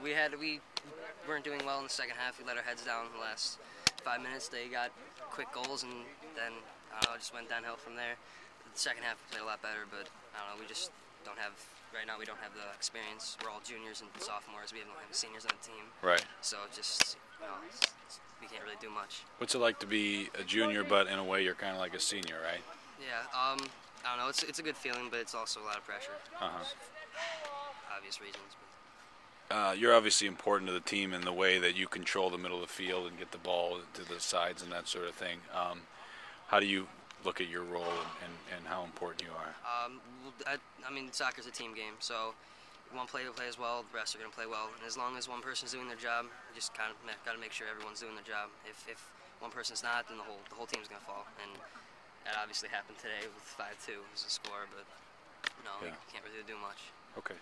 We weren't doing well in the second half. We let our heads down in the last 5 minutes. They got quick goals, and then I don't know, it just went downhill from there. The second half we played a lot better, but I don't know. We just don't have right now. We don't have the experience. We're all juniors and sophomores. We don't have seniors on the team. Right. So just we can't really do much. What's it like to be a junior, but in a way you're kind of like a senior, right? Yeah. I don't know. It's a good feeling, but it's also a lot of pressure. Obvious reasons. You're obviously important to the team in the way that you control the middle of the field and get the ball to the sides and that sort of thing. How do you look at your role and how important you are? I mean, soccer's a team game, so one player plays well, the rest are going to play well. And as long as one person's doing their job, you just kind of got to make sure everyone's doing their job. If one person's not, then the whole team's going to fall. And that obviously happened today with 5-2 as a score, but no, we can't really do much. Okay.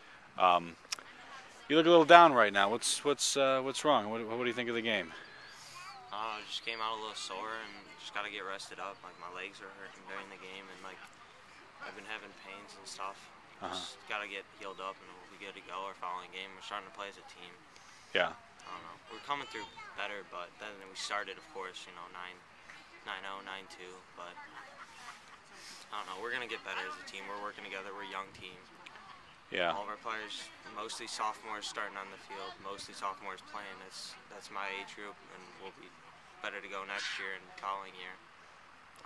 You look a little down right now. What's wrong? What do you think of the game? I just came out a little sore and just got to get rested up. Like, my legs are hurting during the game, and like I've been having pains and stuff. Just got to get healed up, and we'll be good to go our following game. We're starting to play as a team. Yeah. I don't know. We're coming through better, but then we started, of course, 9-0, 9-2, but I don't know. We're gonna get better as a team. We're working together. We're a young team. Yeah. All of our players, mostly sophomores, starting on the field. Mostly sophomores playing. That's my age group, and we'll be better to go next year and following year.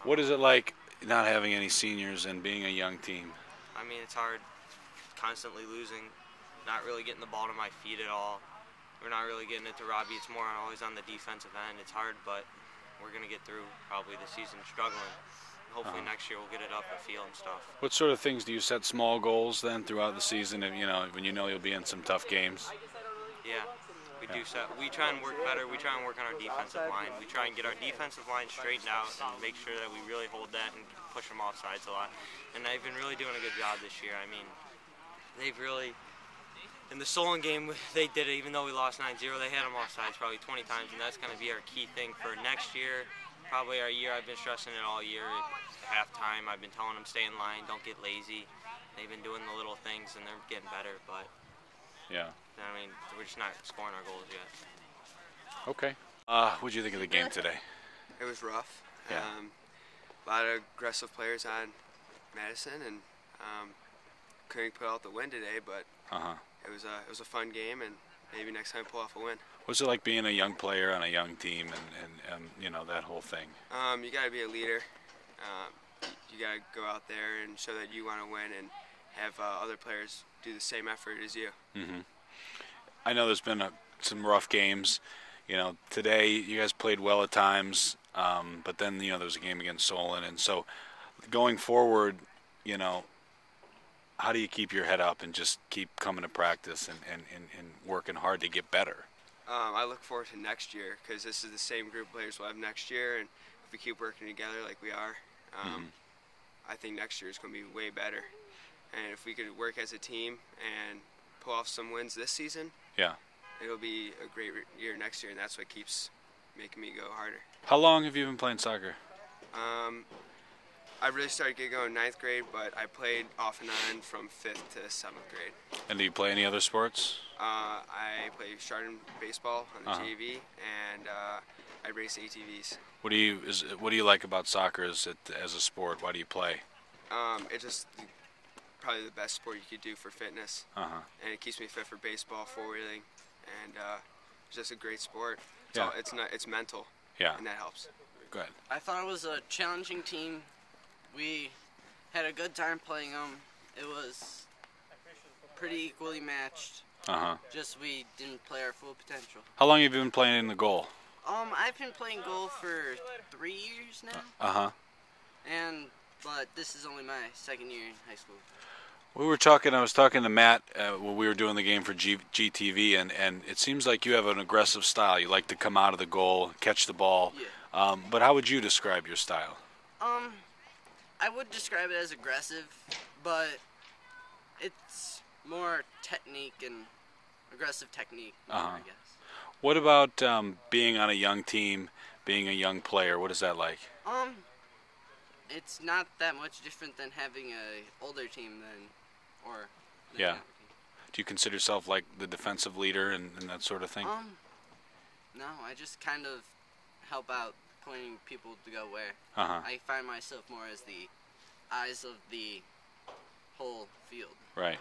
What is it like not having any seniors and being a young team? I mean, it's hard. Constantly losing, not really getting the ball to my feet at all. We're not really getting it to Robbie. It's more always on the defensive end. It's hard, but we're gonna get through probably the season struggling. Hopefully next year we'll get it up the field and stuff. What sort of things do you set small goals then throughout the season? And when you'll be in some tough games. Yeah, we do set. We try and work better. We try and work on our defensive line. We try and get our defensive line straightened out and make sure that we really hold that and push them off sides a lot. And they've been really doing a good job this year. I mean, they've really. In the Solon game, they did it. Even though we lost 9-0, they had them off sides probably 20 times, and that's going to be our key thing for next year. Probably our year. I've been stressing it all year. At halftime, I've been telling them stay in line, don't get lazy. They've been doing the little things, and they're getting better. But yeah, I mean, we're just not scoring our goals yet. Okay. What did you think of the game today? It was rough. Yeah. A lot of aggressive players on Madison, and couldn't put out the win today. But it was a fun game, and maybe next time pull off a win. What's it like being a young player on a young team and that whole thing? You got to be a leader. You got to go out there and show that you want to win and have other players do the same effort as you. I know there's been some rough games. Today you guys played well at times, but then there was a game against Solon, and so going forward, how do you keep your head up and just keep coming to practice and working hard to get better? I look forward to next year because this is the same group of players we'll have next year, and if we keep working together like we are, I think next year is going to be way better. And if we could work as a team and pull off some wins this season, it'll be a great year next year, and that's what keeps making me go harder. How long have you been playing soccer? I really started getting going in 9th grade, but I played off and on from 5th to 7th grade. And do you play any other sports? I play Chardon baseball on the JV, and I race ATVs. What do you like about soccer as a sport? Why do you play? It's just probably the best sport you could do for fitness, and it keeps me fit for baseball, four-wheeling, and it's just a great sport. It's mental, and that helps. Go ahead. I thought it was a challenging team. We had a good time playing them. It was pretty equally matched. Just we didn't play our full potential. How long have you been playing in the goal? I've been playing goal for 3 years now. But this is only my second year in high school. I was talking to Matt when we were doing the game for GTV, and it seems like you have an aggressive style. You like to come out of the goal, catch the ball. Yeah. But how would you describe your style? I would describe it as aggressive, but it's more technique and aggressive technique, I guess. What about being on a young team, being a young player? What is that like? It's not that much different than having a older team than. Do you consider yourself like the defensive leader and that sort of thing? No, I just kind of help out, pointing people to go where. I find myself more as the eyes of the whole field. Right.